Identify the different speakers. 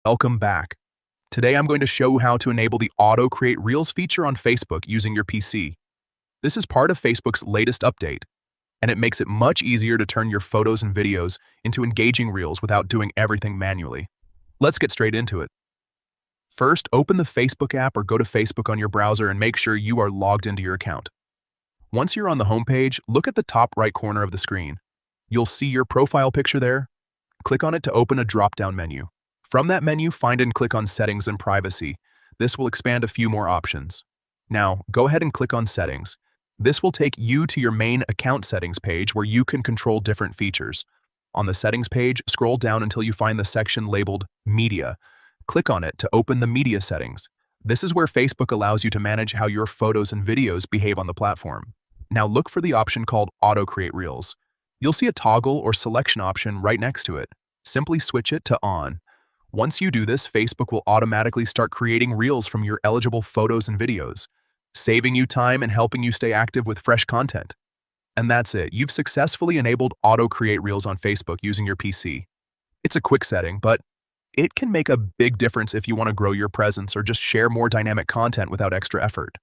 Speaker 1: Welcome back. Today I'm going to show how to enable the Auto Create Reels feature on Facebook using your PC. This is part of Facebook's latest update, and it makes it much easier to turn your photos and videos into engaging reels without doing everything manually. Let's get straight into it. First, open the Facebook app or go to Facebook on your browser and make sure you are logged into your account. Once you're on the homepage, look at the top right corner of the screen. You'll see your profile picture there. Click on it to open a drop-down menu. From that menu, find and click on Settings and Privacy. This will expand a few more options. Now, go ahead and click on Settings. This will take you to your main account settings page where you can control different features. On the settings page, scroll down until you find the section labeled Media. Click on it to open the media settings. This is where Facebook allows you to manage how your photos and videos behave on the platform. Now look for the option called Auto Create Reels. You'll see a toggle or selection option right next to it. Simply switch it to On. Once you do this, Facebook will automatically start creating reels from your eligible photos and videos, saving you time and helping you stay active with fresh content. And that's it. You've successfully enabled Auto Create Reels on Facebook using your PC. It's a quick setting, but it can make a big difference if you want to grow your presence or just share more dynamic content without extra effort.